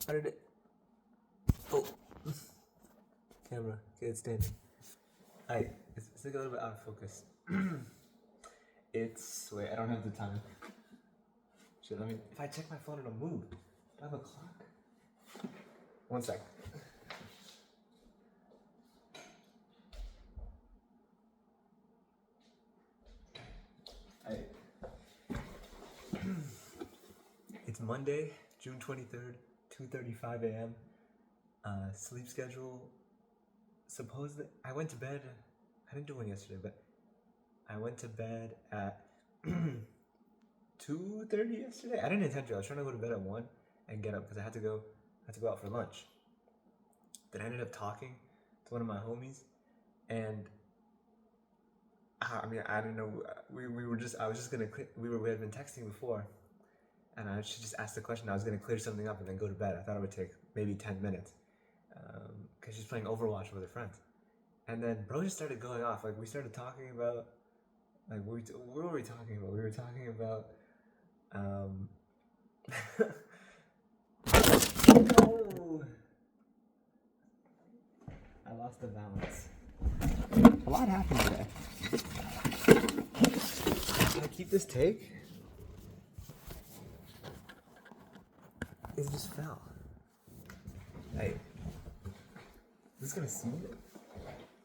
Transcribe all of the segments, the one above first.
How did it? Oh, camera. Okay, it's standing. Alright, it's like a little bit out of focus. Wait, I don't have the time. Shit, if I check my phone, it'll move. Do I have a clock? One sec. Alright. It's Monday, June 23rd, 2:35 a.m. Sleep schedule. Supposedly, I went to bed. I didn't do one yesterday, but I went to bed at 2:30 yesterday. I didn't intend to. I was trying to go to bed at 1 and get up because I had to go out for lunch. Then I ended up talking to one of my homies, and I didn't know. We were just. I was just gonna. We had been texting before, and she just asked the question. I was gonna clear something up and then go to bed. I thought it would take maybe 10 minutes, because she's playing Overwatch with her friends. And then bro just started going off. Like we started talking about, like what were we talking about? We were talking about, oh, I lost the balance. A lot happened today. Can I keep this take? It just fell. Hey, is this gonna see it?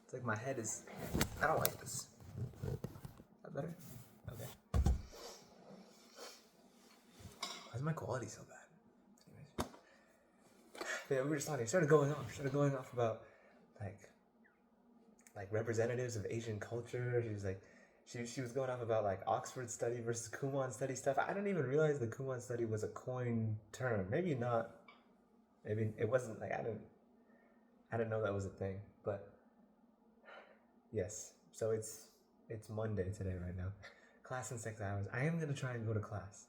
It's like my head is. I don't like this. Is that better? Okay. Why is my quality so bad? Anyways. Yeah, we were just talking. Started going off about like representatives of Asian culture. She was like, she was going off about like Oxford study versus Kumon study stuff. I didn't even realize the Kumon study was a coined term. Maybe not. Maybe it wasn't. Like I didn't know that was a thing. But yes. So it's Monday today right now. Class in 6 hours. I am gonna try and go to class.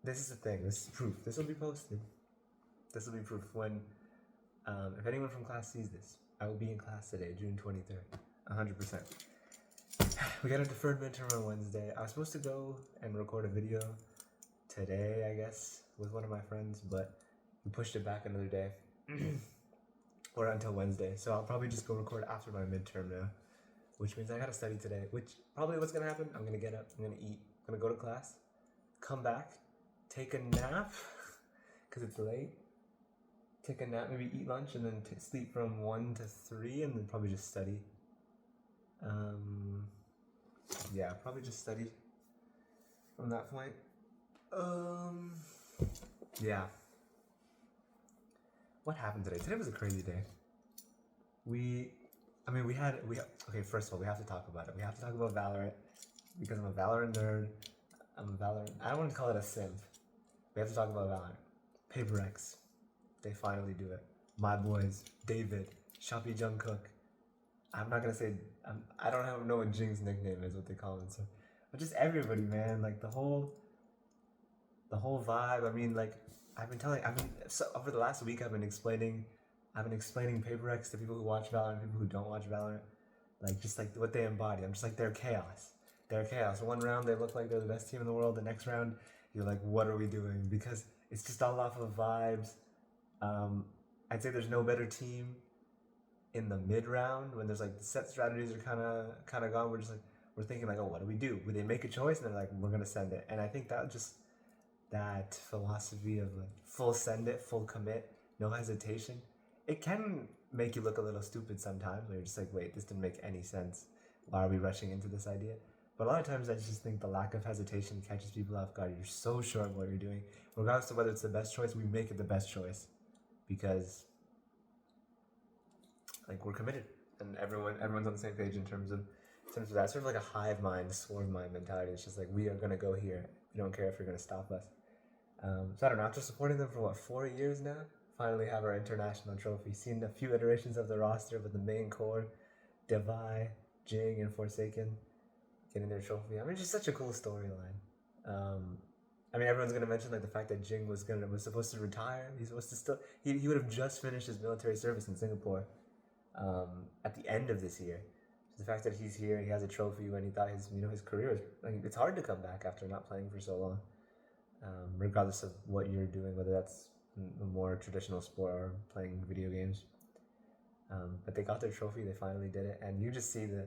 This is the thing. This is proof. This will be posted. This will be proof when, if anyone from class sees this, I will be in class today, June 23rd, 100%. We got a deferred midterm on Wednesday. I was supposed to go and record a video today, I guess, with one of my friends, but we pushed it back another day, or until Wednesday. So I'll probably just go record after my midterm now, which means I gotta study today, which probably what's gonna happen. I'm gonna get up, I'm gonna eat, I'm gonna go to class, come back, take a nap, because it's late, take a nap, maybe eat lunch, and then sleep from 1 to 3, and then probably just study. Yeah, probably just study from that point. Yeah. What happened today? Today was a crazy day. Okay, first of all, we have to talk about it. We have to talk about Valorant, because I'm a Valorant nerd. I don't want to call it a simp. We have to talk about Valorant. Paper X. They finally do it. My boys, David, Shopee Jungkook. I'm not gonna say, I don't know what Jing's nickname is, what they call him, so, but just everybody, man, like the whole vibe. I mean, like, so over the last week, I've been explaining Paper X to people who watch Valorant, people who don't watch Valorant, like, just like what they embody. I'm just like, they're chaos. They're chaos. One round, they look like they're the best team in the world. The next round, you're like, what are we doing? Because it's just all off of vibes. I'd say there's no better team in the mid round when there's like the set strategies are kind of gone. We're thinking like, oh, what do we do? Would they make a choice? And they're like, we're gonna send it. And I think that philosophy of like full send it, full commit, no hesitation, it can make you look a little stupid sometimes. Where you're just like, wait, this didn't make any sense. Why are we rushing into this idea? But a lot of times I just think the lack of hesitation catches people off guard. You're so sure of what you're doing, regardless of whether it's the best choice. We make it the best choice because like we're committed and everyone's on the same page in terms of that sort of like a hive mind, swarm mind mentality. It's just like, we are gonna go here. We don't care if you're gonna stop us. So I don't know. After supporting them for 4 years now, finally have our international trophy. Seen a few iterations of the roster, but the main core, Devi, Jing, and Forsaken getting their trophy. I mean, just such a cool storyline. Everyone's gonna mention like the fact that Jing was supposed to retire. He's supposed to still. He would have just finished his military service in Singapore. At the end of this year. So the fact that he's here, he has a trophy when he thought his career is like, it's hard to come back after not playing for so long, regardless of what you're doing, whether that's a more traditional sport or playing video games. But they got their trophy. They finally did it, and you just see the.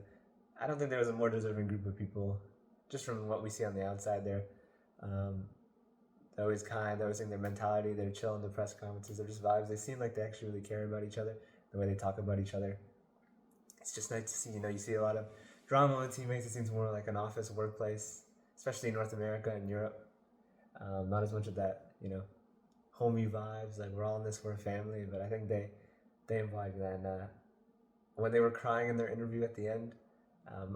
I don't think there was a more deserving group of people, just from what we see on the outside. There, um, they're always kind. They're always saying their mentality. They're chill in the press conferences. They're just vibes. They seem like they actually really care about each other. The way they talk about each other. It's just nice to see. You see a lot of drama on teammates. It seems more like an office workplace, especially in North America and Europe. Not as much of that, homey vibes. Like we're all in this for a family. But I think they embodied that. And when they were crying in their interview at the end,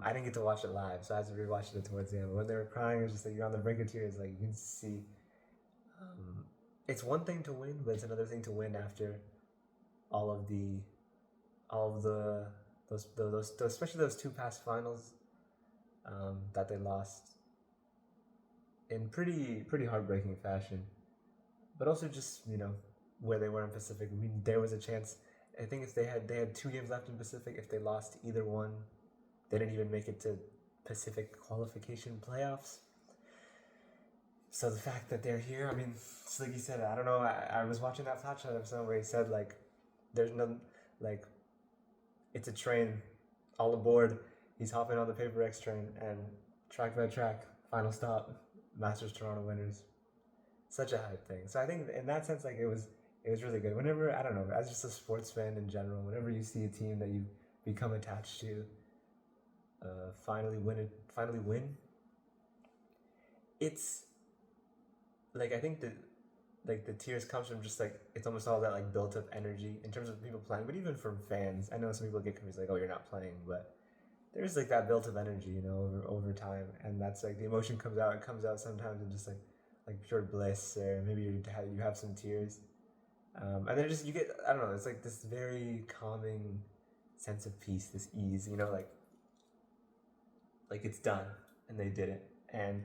I didn't get to watch it live, so I had to rewatch it towards the end. But when they were crying, it was just like you're on the brink of tears. Like you can see, it's one thing to win, but it's another thing to win after all of the those especially those two past finals that they lost in pretty heartbreaking fashion. But also just where they were in Pacific. I mean, there was a chance. I think if they had 2 games left in Pacific, if they lost either one, they didn't even make it to Pacific qualification playoffs. So the fact that they're here, I mean, it's like you said, I don't know. I was watching that flat shot of someone where he said like, there's no like, it's a train, all aboard. He's hopping on the Paper X train, and track by track, final stop, Masters Toronto winners. Such a hype thing. So I think in that sense, like it was really good. Whenever, I don't know, as just a sports fan in general, whenever you see a team that you become attached to finally win, it's like I think that like the tears comes from just like it's almost all that like built up energy in terms of people playing, but even from fans. I know some people get confused like, oh, you're not playing, but there's like that built up energy, over time, and that's like the emotion comes out. It comes out sometimes in just like pure bliss, or maybe you have some tears, and then just you get, I don't know, it's like this very calming sense of peace, this ease, like it's done and they did it, and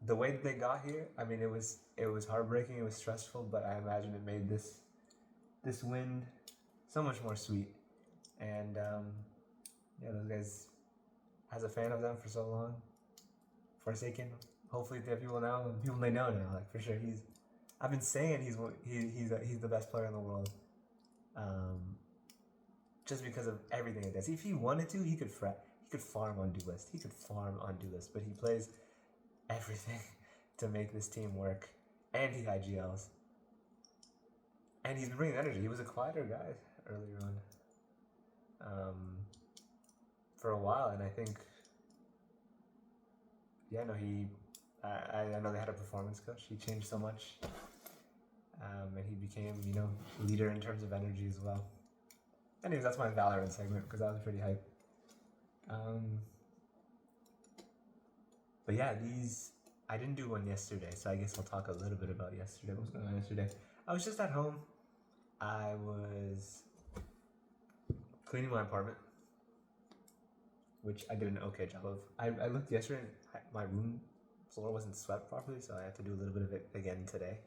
the way that they got here, I mean, it was heartbreaking, it was stressful, but I imagine it made this win so much more sweet, and yeah, those guys, as a fan of them for so long, Forsaken. Hopefully, there are people they know now. Like for sure, I've been saying he's the best player in the world. Just because of everything he does. If he wanted to, he could farm on Duelist. But he plays everything to make this team work, and he IGLs, and he's been bringing energy. He was a quieter guy earlier on, for a while, and I think, yeah, no, I know they had a performance coach. He changed so much, and he became, leader in terms of energy as well. Anyways, that's my Valorant segment because that was pretty hype. But yeah, I didn't do one yesterday, so I guess I'll talk a little bit about yesterday. What was going on yesterday? I was just at home. I was cleaning my apartment, which I did an okay job of. I looked yesterday and my room floor wasn't swept properly, so I had to do a little bit of it again today.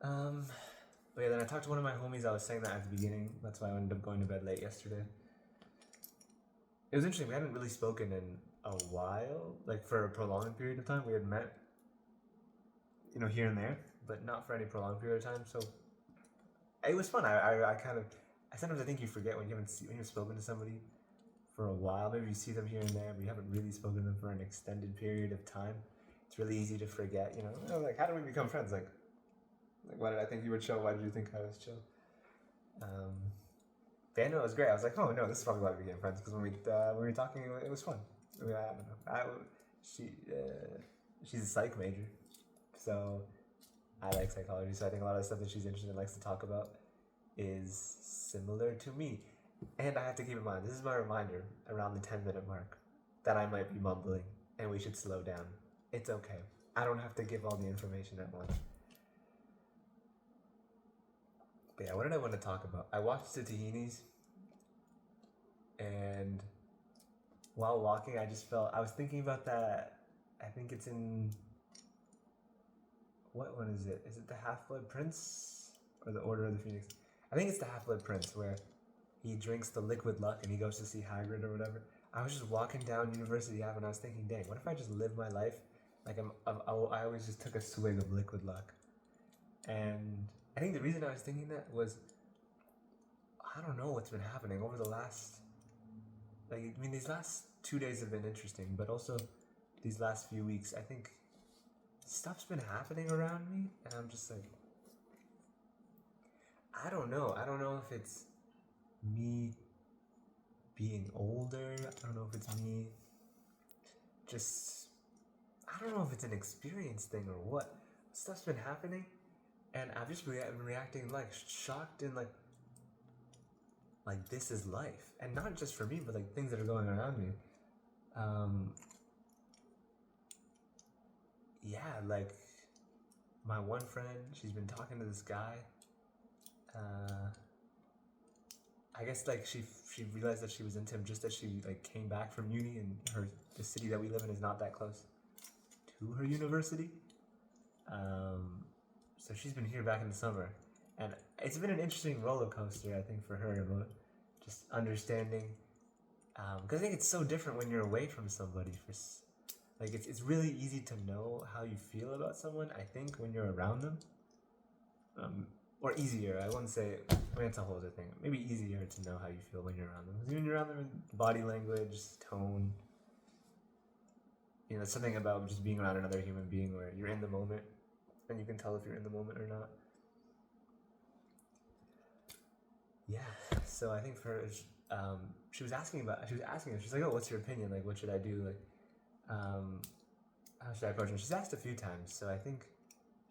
But yeah, then I talked to one of my homies. I was saying that at the beginning. That's why I ended up going to bed late yesterday. It was interesting. We hadn't really spoken in a while, like for a prolonged period of time. We had met, here and there, but not for any prolonged period of time. So it was fun. I sometimes I think you forget when you've spoken to somebody for a while. Maybe you see them here and there, but you haven't really spoken to them for an extended period of time. It's really easy to forget. Like how did we become friends? Like why did I think you were chill? Why did you think I was chill? But yeah, no, it was great. I was like, oh no, this is probably why we became friends, because when we were talking, it was fun. I don't know. She's a psych major, so I like psychology. So I think a lot of the stuff that she's interested in, likes to talk about, is similar to me. And I have to keep in mind, this is my reminder around the 10-minute mark, that I might be mumbling and we should slow down. It's okay. I don't have to give all the information at once. But yeah, what did I want to talk about? I watched the Tahinis, and while walking, I was thinking about that. I think it's in, what one is it? Is it the Half-Blood Prince or the Order of the Phoenix? I think it's the Half-Blood Prince, where he drinks the liquid luck and he goes to see Hagrid or whatever. I was just walking down University Ave and I was thinking, dang, what if I just live my life like I always just took a swig of Liquid Luck, and I think the reason I was thinking that was I don't know what's been happening over the last, like, I mean, these last 2 days have been interesting, but also these last few weeks, I think stuff's been happening around me, and I'm just like, I don't know. I don't know if it's me being older. I don't know if it's me just, I don't know if it's an experience thing or what. Stuff's been happening, and I've just been reacting like shocked and like this is life, and not just for me, but like things that are going around me. Yeah, like my one friend, she's been talking to this guy. I guess like she realized that she was into him just as she like came back from uni, and the city that we live in is not that close to her university. So she's been here back in the summer, and it's been an interesting roller coaster, I think, for her, just understanding. Because I think it's so different when you're away from somebody. Like it's really easy to know how you feel about someone, I think, when you're around them. Or easier, I wouldn't say. I mean, it's a whole other thing. Maybe easier to know how you feel when you're around them. Because when you're around them, body language, tone. You know, something about just being around another human being where you're in the moment, and you can tell if you're in the moment or not. Yeah. So I think she was asking, she's like, oh, what's your opinion? Like, what should I do? Like, how should I approach it? She's asked a few times, so I think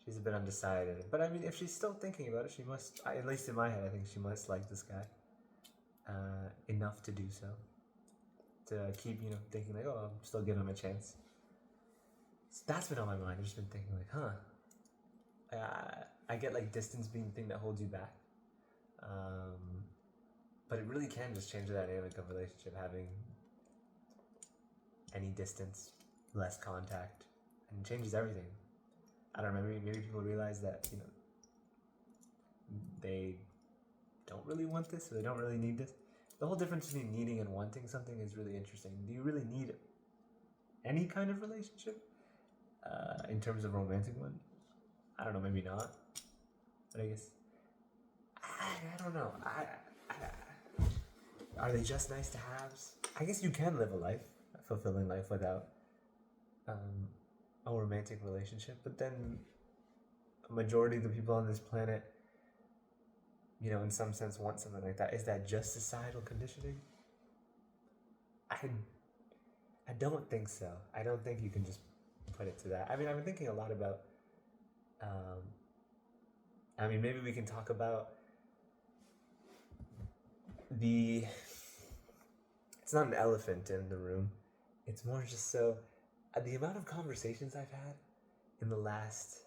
she's a bit undecided. But I mean, if she's still thinking about it, she must, at least in my head, I think she must like this guy enough to do so. To keep, thinking like, oh, I'll still give him a chance. So that's been on my mind. I've just been thinking like, I get like distance being the thing that holds you back. But it really can just change the dynamic of a relationship, having any distance, less contact, and it changes everything. I don't know, maybe people realize that, they don't really want this, or they don't really need this. The whole difference between needing and wanting something is really interesting. Do you really need any kind of relationship? In terms of romantic one? I don't know, maybe not. But I guess, I don't know. Are they just nice to haves? I guess you can live a fulfilling life without a romantic relationship, but then a majority of the people on this planet, in some sense want something like that. Is that just societal conditioning? I don't think so. I don't think you can just put it to that. I mean, I've been thinking a lot about, maybe we can talk about it's not an elephant in the room. It's more just so, the amount of conversations I've had in the last,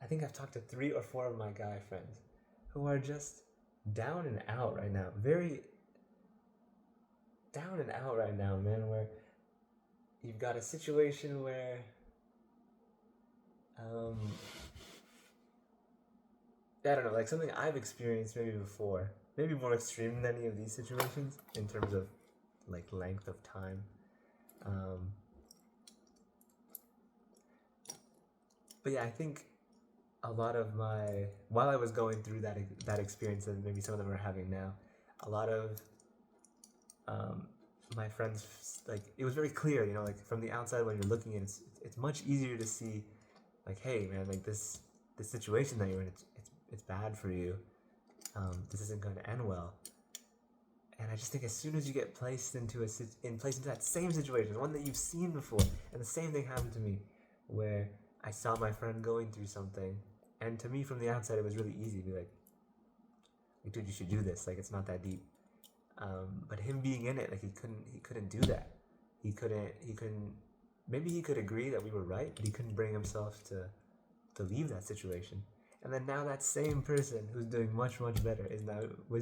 I think I've talked to 3 or 4 of my guy friends who are just down and out right now. Very down and out right now, man, where you've got a situation where I don't know, like something I've experienced maybe before, maybe more extreme than any of these situations in terms of like length of time. But yeah, I think a lot of while I was going through that experience that maybe some of them are having now, a lot of my friends, like, it was very clear, like from the outside when you're looking at it, it's much easier to see, like, hey man, like this situation that you're in, it's bad for you. This isn't going to end well. And I just think as soon as you get placed into that same situation, one that you've seen before, and the same thing happened to me, where I saw my friend going through something, and to me from the outside it was really easy to be like, dude, you should do this. Like, it's not that deep. But him being in it, like, he couldn't do that. He couldn't. Maybe he could agree that we were right, but he couldn't bring himself to leave that situation. And then now that same person who's doing much, much better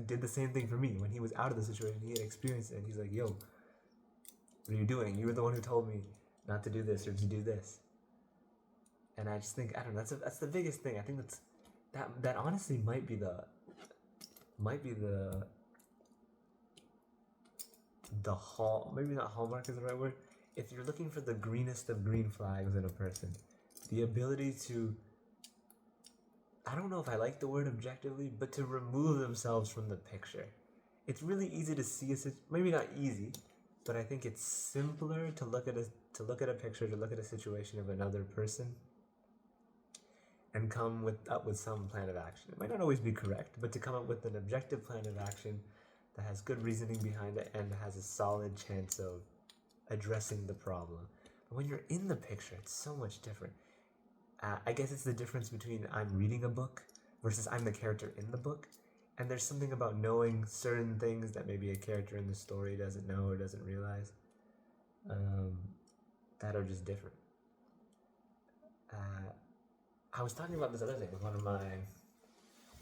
did the same thing for me. When he was out of the situation, he had experienced it, and he's like, yo, what are you doing? You were the one who told me not to do this or to do this. And I just think, I don't know, that's the biggest thing. I think that honestly might be the maybe not hallmark is the right word. if you're looking for the greenest of green flags in a person, the ability to, I don't know if I like the word objectively, but to remove themselves from the picture. It's really easy to see maybe not easy, but I think it's simpler to look at a picture, to look at a situation of another person, and come up with some plan of action. It might not always be correct, but to come up with an objective plan of action that has good reasoning behind it and has a solid chance of addressing the problem. But when you're in the picture, it's so much different. I guess it's the difference between I'm reading a book versus I'm the character in the book. And there's something about knowing certain things that maybe a character in the story doesn't know or doesn't realize, that are just different. I was talking about this other thing with one of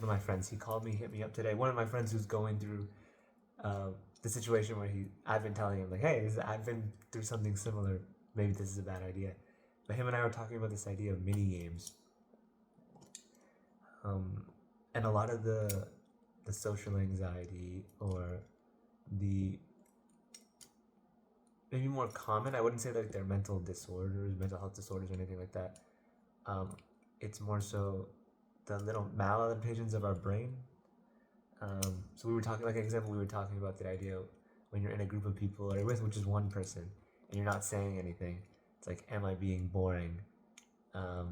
my friends. He called me, hit me up today. One of my friends who's going through the situation where I've been telling him like, hey, I've been through something similar. Maybe this is a bad idea. But him and I were talking about this idea of mini games. And a lot of the social anxiety, or the maybe more common, I wouldn't say like they're mental health disorders or anything like that. It's more so the little maladaptations of our brain. So we were talking, like an example, we were talking about the idea when you're in a group of people or with just one person and you're not saying anything. It's like, am I being boring? Or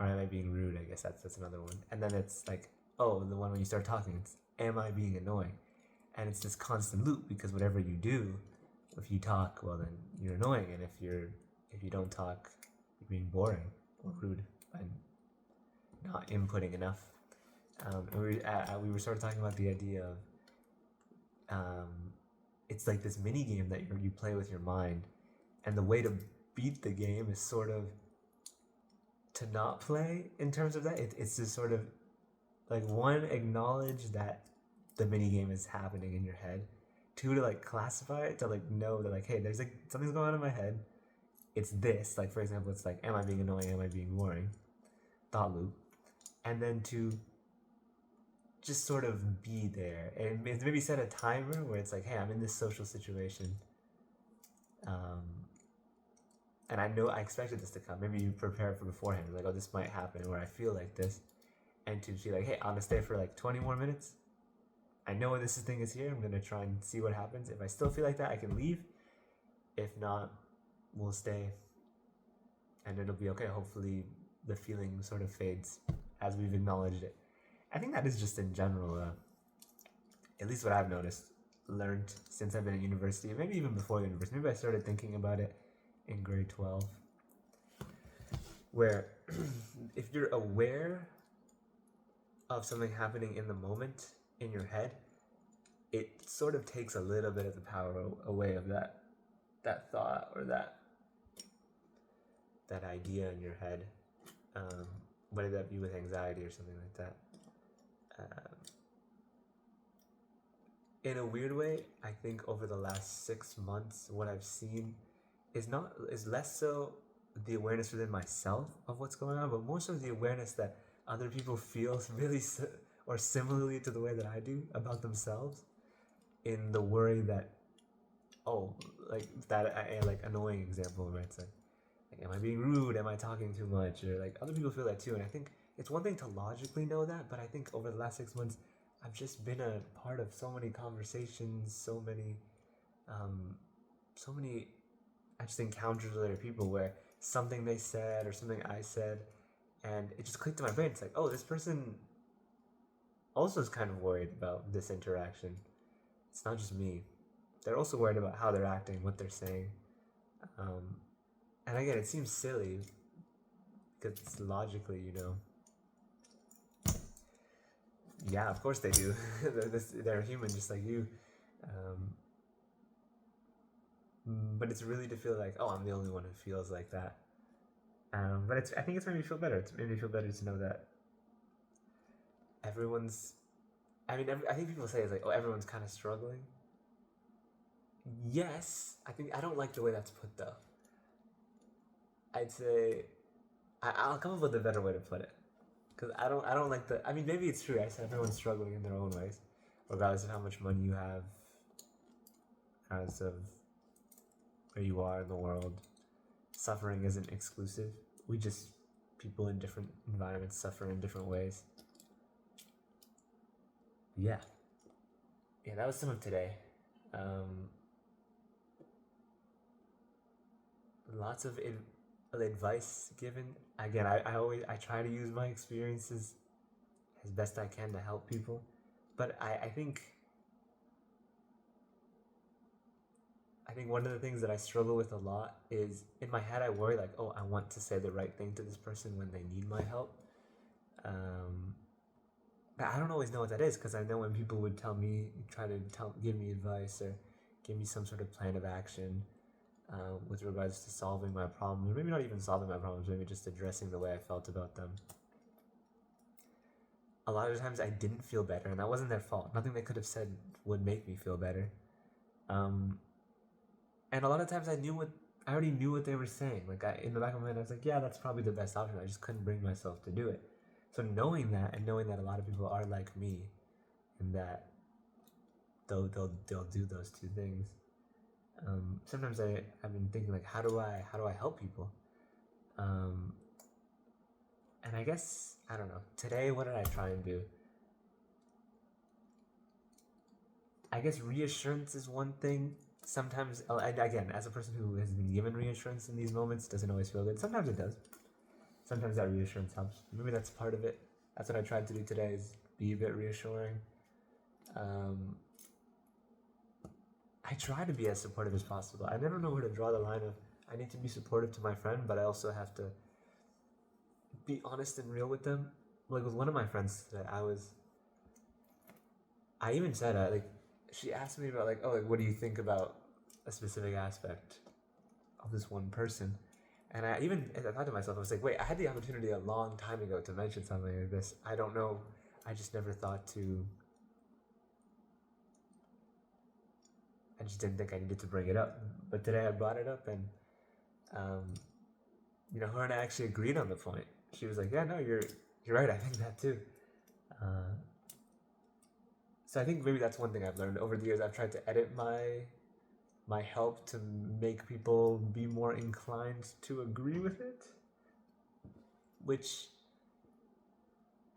am I being rude? I guess that's another one. And then it's like, oh, the one when you start talking, it's, am I being annoying? And it's this constant loop, because whatever you do, if you talk, well, then you're annoying. And if you don't talk, you're being boring or rude and not inputting enough. And we were sort of talking about the idea of it's like this mini game that you play with your mind, and the way to beat the game is sort of to not play in terms of that. It's just sort of like, one, acknowledge that the mini game is happening in your head. Two, to like classify it, to like know that like, hey, there's like something's going on in my head. It's this, like for example, it's like, am I being annoying? Am I being boring? Thought loop. And then to just sort of be there and maybe set a timer where it's like, hey, I'm in this social situation, and I expected this to come. Maybe you prepare for beforehand, like, oh, this might happen, where I feel like this, and to be like, hey, I'm gonna stay for like 20 more minutes. I know this thing is here. I'm gonna try and see what happens. If I still feel like that, I can leave. If not, we'll stay, and it'll be okay. Hopefully the feeling sort of fades as we've acknowledged it. I think that is just in general, at least what I've learned since I've been at university, maybe even before university. Maybe I started thinking about it in grade 12, where if you're aware of something happening in the moment in your head, it sort of takes a little bit of the power away of that thought or that idea in your head, whether that be with anxiety or something like that. In a weird way, I think over the last 6 months, what I've seen is less so the awareness within myself of what's going on, but more so the awareness that other people feel really or similarly to the way that I do about themselves, in the worry that, oh, like that like annoying example where it's like, am I being rude? Am I talking too much? Or like, other people feel that too. And I think it's one thing to logically know that, but I think over the last 6 months, I've just been a part of so many conversations, so many I just encounters with other people where something they said or something I said, and it just clicked in my brain. It's like, oh, this person also is kind of worried about this interaction. It's not just me. They're also worried about how they're acting, what they're saying. And again, it seems silly because logically, yeah, of course they do. They're human just like you. But it's really to feel like, oh, I'm the only one who feels like that. But I think it's made me feel better. It's made me feel better to know that everyone's. I think people say it's like, oh, everyone's kind of struggling. Yes, I don't like the way that's put though. I'd say I'll come up with a better way to put it, because I don't like the. Maybe it's true. I said everyone's struggling in their own ways, regardless of how much money you have, regardless of where you are in the world, suffering isn't exclusive. We just, people in different environments suffer in different ways. Yeah. Yeah, that was some of today. Um, Lots of advice given. Again, I try to use my experiences as best I can to help people. But I think one of the things that I struggle with a lot is in my head I worry like, oh, I want to say the right thing to this person when they need my help. Um, but I don't always know what that is, because I know when people would give me advice or give me some sort of plan of action with regards to solving my problems, or maybe not even solving my problems, maybe just addressing the way I felt about them. A lot of times I didn't feel better, and that wasn't their fault. Nothing they could have said would make me feel better. Um, and a lot of times I already knew what they were saying. Like in the back of my mind, I was like, yeah, that's probably the best option. I just couldn't bring myself to do it. So knowing that, and knowing that a lot of people are like me, and that they'll do those two things. Sometimes I've been thinking like, how do I help people? And I guess I don't know. Today, what did I try and do? I guess reassurance is one thing. Sometimes, again, as a person who has been given reassurance in these moments, doesn't always feel good. Sometimes it does. Sometimes that reassurance helps. Maybe that's part of it. That's what I tried to do today, is be a bit reassuring. I try to be as supportive as possible. I never know where to draw the line of, I need to be supportive to my friend, but I also have to be honest and real with them. Like with one of my friends today, I even said, she asked me about like, oh, like, what do you think about a specific aspect of this one person? And I thought to myself, I was like, wait, I had the opportunity a long time ago to mention something like this. I don't know. I just never thought to. I just didn't think I needed to bring it up. But today I brought it up, and, her and I actually agreed on the point. She was like, yeah, no, you're right. I think that too. So I think maybe that's one thing I've learned over the years. I've tried to edit my help to make people be more inclined to agree with it, which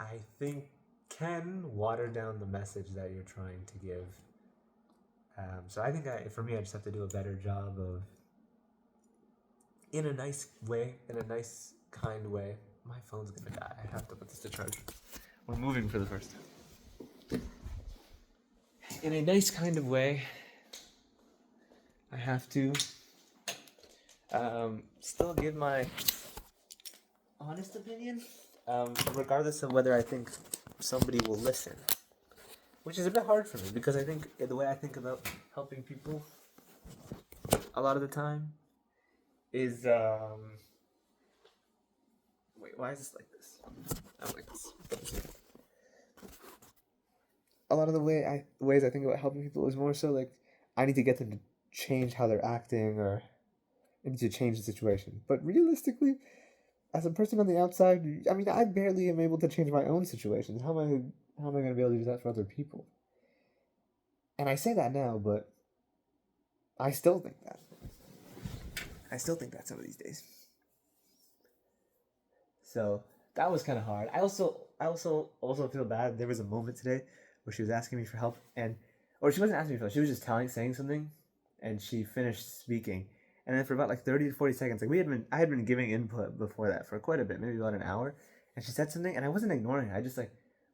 I think can water down the message that you're trying to give. So I think for me, I just have to do a better job of, in a nice way, in a nice, kind way. My phone's gonna die. I have to put this to charge. We're moving for the first time. In a nice kind of way, I have to still give my honest opinion, regardless of whether I think somebody will listen. Which is a bit hard for me, because I think the way I think about helping people a lot of the time is, wait, why is this like this? I don't like this. A lot of the ways I think about helping people is more so like, I need to get them to change how they're acting, or I need to change the situation. But realistically, as a person on the outside, I mean, I barely am able to change my own situations. How am I going to be able to do that for other people? And I say that now, but I still think that. I still think that some of these days. So that was kind of hard. I also feel bad. There was a moment today where she was asking me for help, or she wasn't asking me for help. She was just saying something, and she finished speaking. And then for about like 30 to 40 seconds, like I had been giving input before that for quite a bit, maybe about an hour. And she said something, and I wasn't ignoring her. I just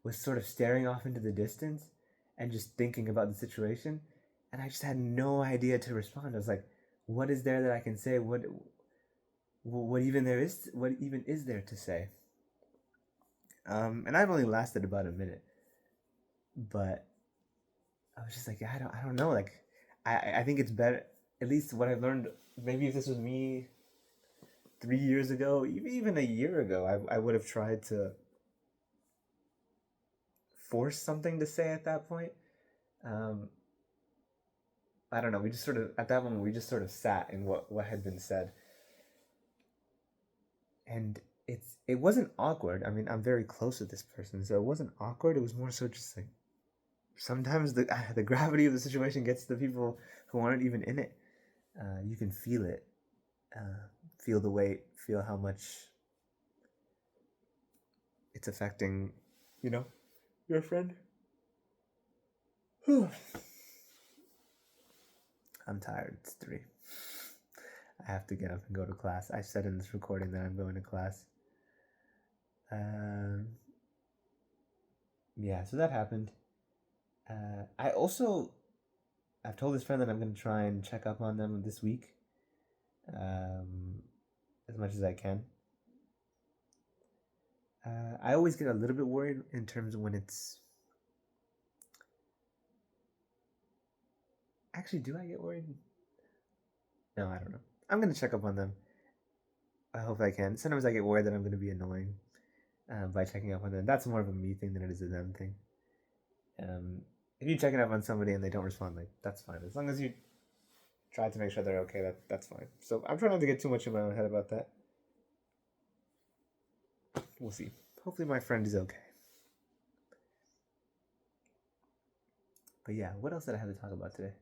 was sort of staring off into the distance and just thinking about the situation. And I just had no idea to respond. I was like, what is there that I can say? What even is there to say? And I've only lasted about a minute, but I was just like, I don't know. Like, I think it's better. At least what I've learned. Maybe if this was me 3 years ago, even a year ago, I would have tried to force something to say at that point. I don't know. We just sort of, at that moment, we just sort of sat in what had been said. And it wasn't awkward. I mean, I'm very close with this person, so it wasn't awkward. It was more so just like, sometimes the gravity of the situation gets to the people who aren't even in it. you can feel it, feel the weight, feel how much it's affecting, you know, your friend. I'm tired. It's 3. I have to get up and go to class. I said in this recording that I'm going to class. Yeah, so that happened. I've told this friend that I'm going to try and check up on them this week, as much as I can. I always get a little bit worried in terms of when it's... Actually, do I get worried? No, I don't know. I'm going to check up on them. I hope I can. Sometimes I get worried that I'm going to be annoying by checking up on them. That's more of a me thing than it is a them thing. If you're checking up on somebody and they don't respond, like, that's fine. As long as you try to make sure they're okay, that's fine. So I'm trying not to get too much in my own head about that. We'll see. Hopefully my friend is okay. But yeah, what else did I have to talk about today?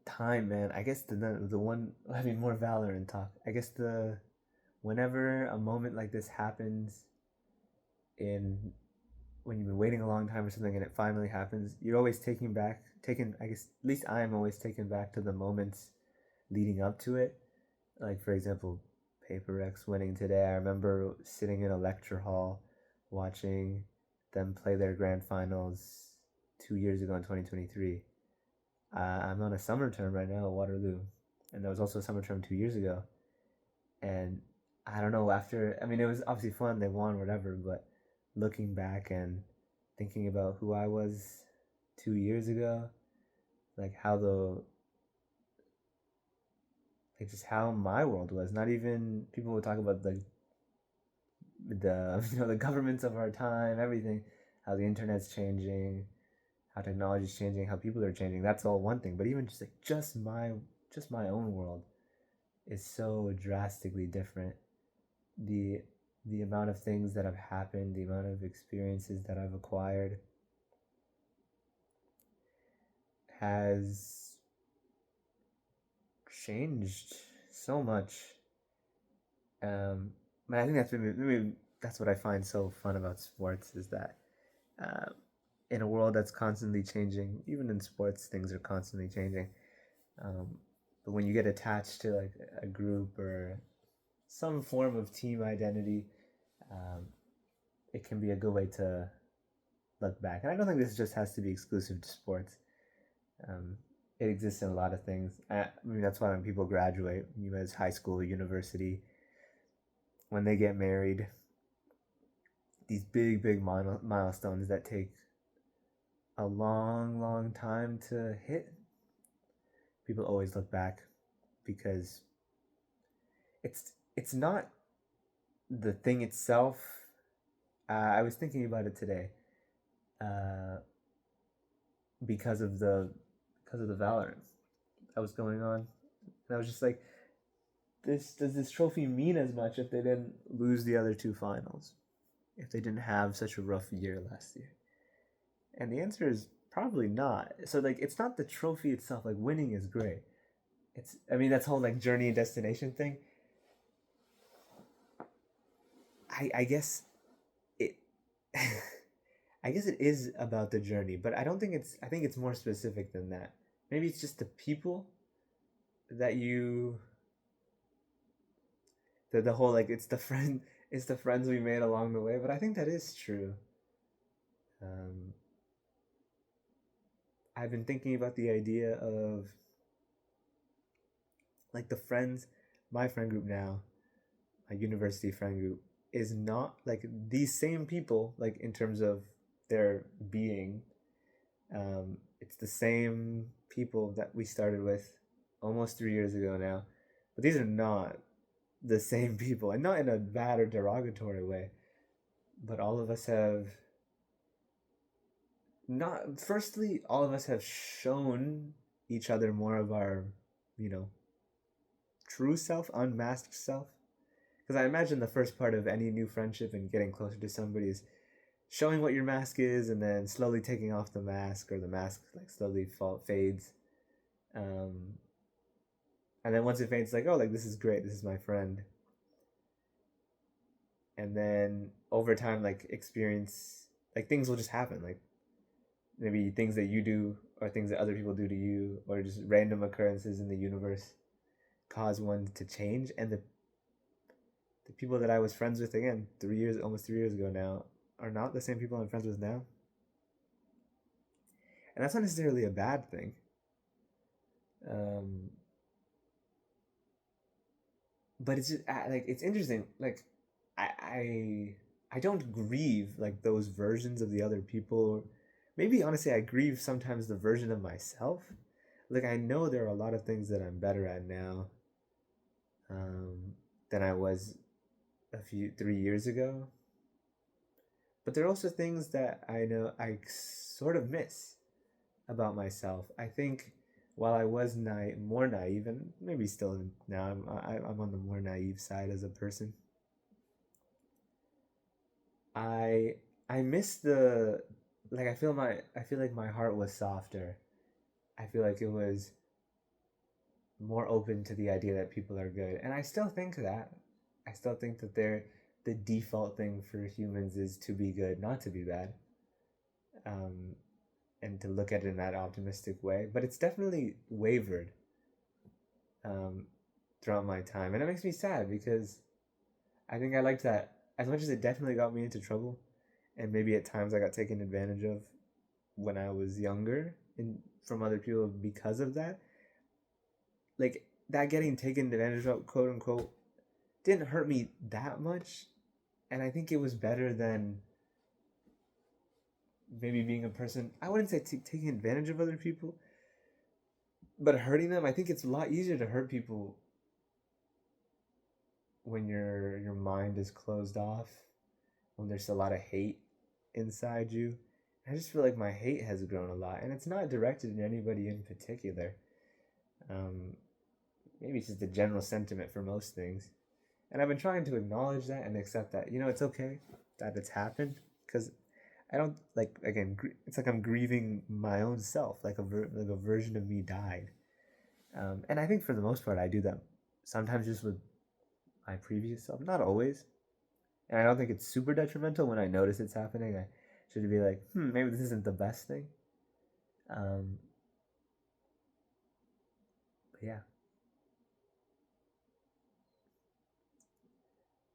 Time, man. I guess the one, I mean, more Valorant talk. I guess whenever a moment like this happens when you've been waiting a long time or something and it finally happens, you're always I guess, at least I'm always taken back to the moments leading up to it. Like, for example, Paper Rex winning today. I remember sitting in a lecture hall watching them play their grand finals 2 years ago in 2023. I'm on a summer term right now at Waterloo, and there was also a summer term 2 years ago. And I don't know, it was obviously fun, they won, whatever, but looking back and thinking about who I was 2 years ago, like just how my world was. Not even people would talk about the the governments of our time, everything, how the internet's changing, how technology's changing, how people are changing. That's all one thing, but even just my own world is so drastically different. The amount of things that have happened, the amount of experiences that I've acquired has changed so much. But I think maybe that's what I find so fun about sports, is that in a world that's constantly changing, even in sports, things are constantly changing. But when you get attached to like a group or some form of team identity, it can be a good way to look back. And I don't think this just has to be exclusive to sports. It exists in a lot of things. That's why when people graduate, as high school, university, when they get married, these big milestones that take a long time to hit, people always look back, because it's not the thing itself. I was thinking about it today, because of the Valorant that was going on, and I was just like, does this trophy mean as much if they didn't lose the other 2 finals, if they didn't have such a rough year last year? And the answer is probably not. So like, it's not the trophy itself. Like, winning is great. That's whole like journey and destination thing. I guess it I guess it is about the journey, but I think it's more specific than that. Maybe it's just the people that the whole, like, it's the friends we made along the way. But I think that is true. I've been thinking about the idea of like my friend group now, my university friend group, is not like these same people, like in terms of their being. It's the same people that we started with almost 3 years ago now, but these are not the same people, and not in a bad or derogatory way, but all of us have shown each other more of our, true self, unmasked self. Because I imagine the first part of any new friendship and getting closer to somebody is showing what your mask is, and then slowly taking off the mask, or the mask like slowly fades. Um, and then once it fades, like, oh, like this is great, this is my friend. And then over time, like experience, like things will just happen, like maybe things that you do or things that other people do to you, or just random occurrences in the universe cause one to change. And the people that I was friends with, again, 3 years, almost 3 years ago now, are not the same people I'm friends with now. And that's not necessarily a bad thing. Um, but it's just like it's interesting. Like I, I I don't grieve like those versions of the other people. Or maybe honestly, I grieve sometimes the version of myself. Like I know there are a lot of things that I'm better at now, um, than I was a few 3 years ago. But there are also things that I know I sort of miss about myself. I think while I was more naive, and maybe still now, I'm on the more naive side as a person. I I miss the like I feel like my heart was softer. I feel like it was more open to the idea that people are good, and I still think that. I still think that the default thing for humans is to be good, not to be bad. Um, and to look at it in that optimistic way. But it's definitely wavered, um, throughout my time, and it makes me sad because I think I liked that as much as it definitely got me into trouble, and maybe at times I got taken advantage of when I was younger and from other people because of that. Like that getting taken advantage of, quote unquote, didn't hurt me that much, and I think it was better than maybe being a person. I wouldn't say taking advantage of other people, but hurting them. I think it's a lot easier to hurt people when your mind is closed off, when there's a lot of hate inside you. I just feel like my hate has grown a lot, and it's not directed at anybody in particular. Um, Maybe it's just a general sentiment for most things, and I've been trying to acknowledge that and accept that it's okay that it's happened, because I don't like again. It's like I'm grieving my own self, like like a version of me died, and I think for the most part I do that sometimes just with my previous self, not always. And I don't think it's super detrimental when I notice it's happening. I should be like, maybe this isn't the best thing. Um, but yeah,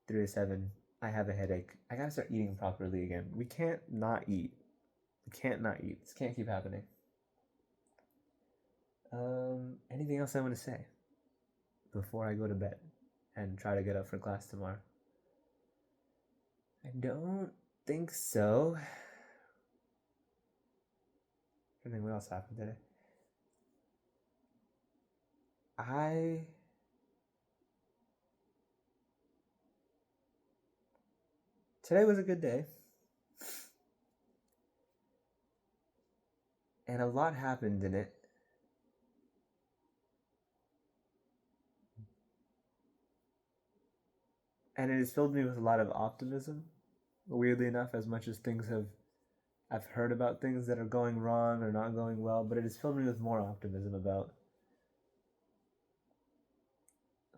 3 to 7. I have a headache. I gotta start eating properly again. We can't not eat. We can't not eat. This can't keep happening. Anything else I want to say before I go to bed and try to get up for class tomorrow? I don't think so. I think what else happened today. I Today was a good day, and a lot happened in it. And it has filled me with a lot of optimism. Weirdly enough, as much as I've heard about things that are going wrong or not going well, but it has filled me with more optimism about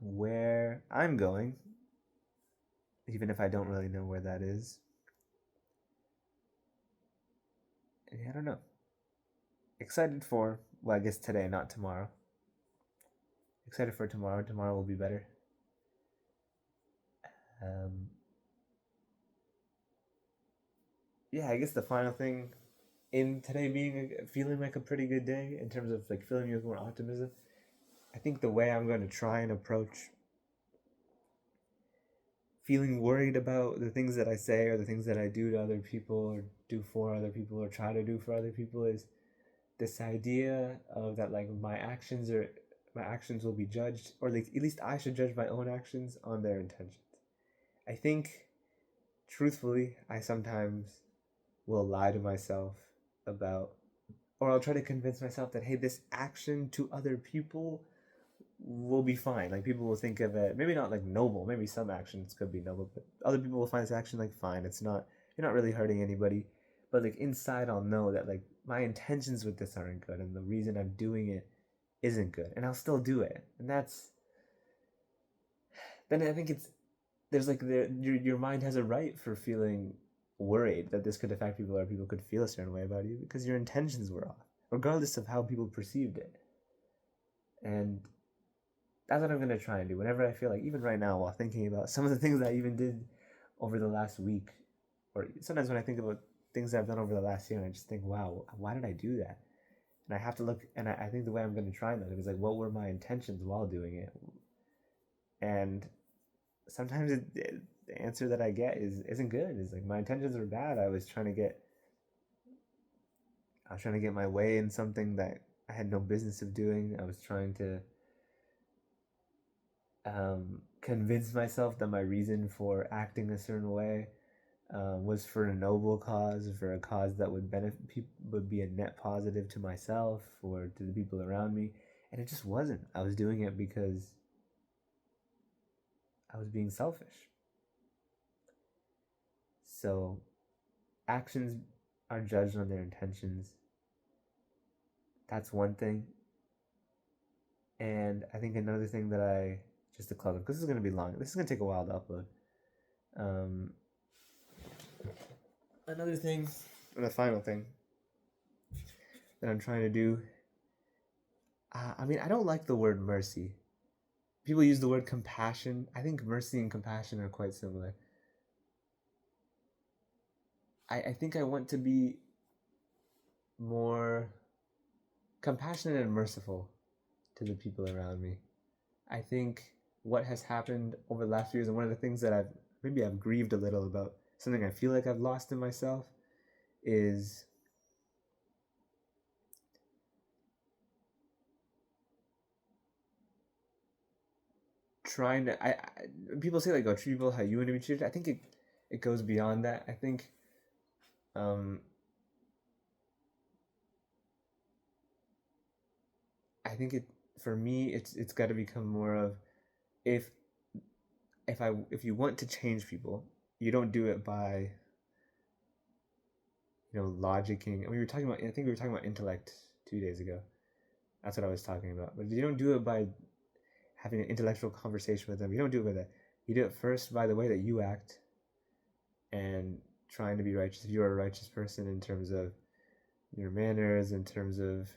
where I'm going, even if I don't really know where that is. I don't know. Excited for, well, I guess today, not tomorrow. Excited for tomorrow. Tomorrow will be better. Um, yeah, I guess the final thing in today being feeling like a pretty good day in terms of like filling me with more optimism. I think the way I'm going to try and approach feeling worried about the things that I say or the things that I do to other people or do for other people or try to do for other people is this idea of that like my actions will be judged, or like at least I should judge my own actions on their intentions. I think truthfully I sometimes will lie to myself about, or I'll try to convince myself that hey, this action to other people will be fine. Like people will think of it, maybe not like noble. Maybe some actions could be noble, but other people will find this action like fine. It's not, you're not really hurting anybody. But like inside, I'll know that like my intentions with this aren't good, and the reason I'm doing it isn't good, and I'll still do it. And that's then I think it's there's like your mind has a right for feeling worried that this could affect people or people could feel a certain way about you because your intentions were off, regardless of how people perceived it. And that's what I'm gonna try and do whenever I feel like, even right now, while thinking about some of the things I even did over the last week, or sometimes when I think about things I've done over the last year, and I just think, wow, why did I do that? And I have to look, and I think the way I'm going to try and look is like, what were my intentions while doing it? And sometimes the answer that I get isn't good. It's like my intentions were bad. I was trying to get my way in something that I had no business of doing. I was trying to convince myself that my reason for acting a certain way was for a noble cause, for a cause that would benefit people, would be a net positive to myself or to the people around me, and it just wasn't. I was doing it because I was being selfish. So, actions are judged on their intentions. That's one thing. And I think another thing that just to close up, because this is going to be long, this is going to take a while to upload. Another thing, and the final thing that I'm trying to do, I mean, I don't like the word mercy. People use the word compassion. I think mercy and compassion are quite similar. I think I want to be more compassionate and merciful to the people around me. I think what has happened over the last few years, and one of the things that I've grieved a little about, something I feel like I've lost in myself, is trying to people say like, go treat people how you want to be treated. I think it goes beyond that. I think it, for me, it's got to become more of, if you want to change people, you don't do it by logicking. I think we were talking about intellect 2 days ago. That's what I was talking about. But you don't do it by having an intellectual conversation with them. You don't do it by that. You do it first by the way that you act and trying to be righteous. If you're a righteous person in terms of your manners, in terms of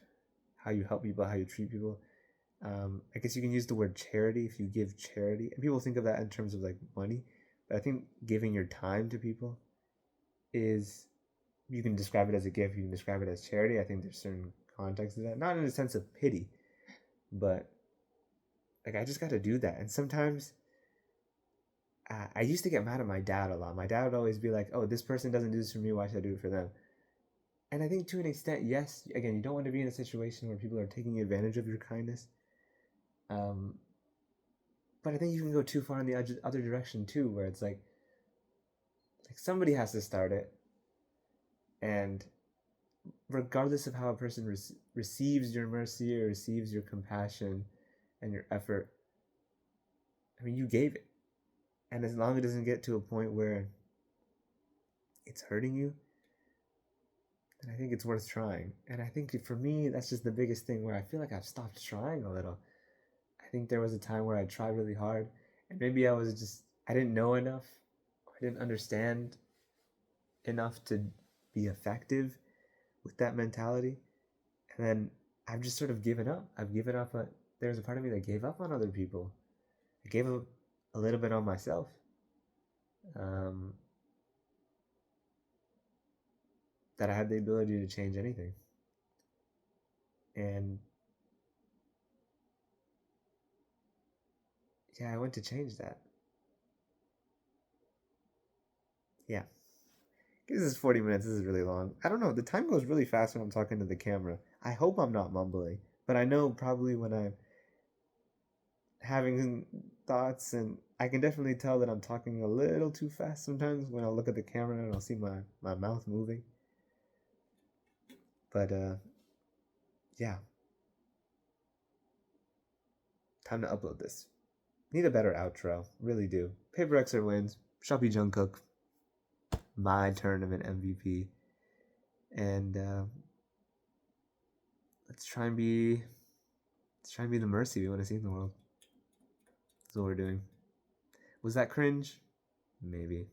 how you help people, how you treat people. I guess you can use the word charity if you give charity. And people think of that in terms of like money. But I think giving your time to people is, you can describe it as a gift, you can describe it as charity. I think there's certain context to that. Not in a sense of pity, but like, I just got to do that. And sometimes I used to get mad at my dad a lot. My dad would always be like, oh, this person doesn't do this for me, why should I do it for them? And I think to an extent, yes, again, you don't want to be in a situation where people are taking advantage of your kindness. But I think you can go too far in the other direction too, where it's like somebody has to start it. And regardless of how a person receives your mercy or receives your compassion and your effort, I mean, you gave it. And as long as it doesn't get to a point where it's hurting you, then I think it's worth trying. And I think for me, that's just the biggest thing, where I feel like I've stopped trying a little. I think there was a time where I tried really hard, and maybe I didn't know enough, or I didn't understand enough to be effective with that mentality. And then I've just sort of given up. There's a part of me that gave up on other people. I gave up a little bit on myself. That I had the ability to change anything. And yeah, I went to change that. Yeah. This is 40 minutes. This is really long. I don't know. The time goes really fast when I'm talking to the camera. I hope I'm not mumbling. But I know probably when I'm having thoughts, and I can definitely tell that I'm talking a little too fast sometimes when I'll look at the camera and I'll see my mouth moving. But yeah. Time to upload this. Need a better outro. Really do. Paper Xer wins. Shopee Jungkook. My tournament MVP. And let's try and be Let's try and be the mercy we want to see in the world. That's what we're doing. Was that cringe? Maybe.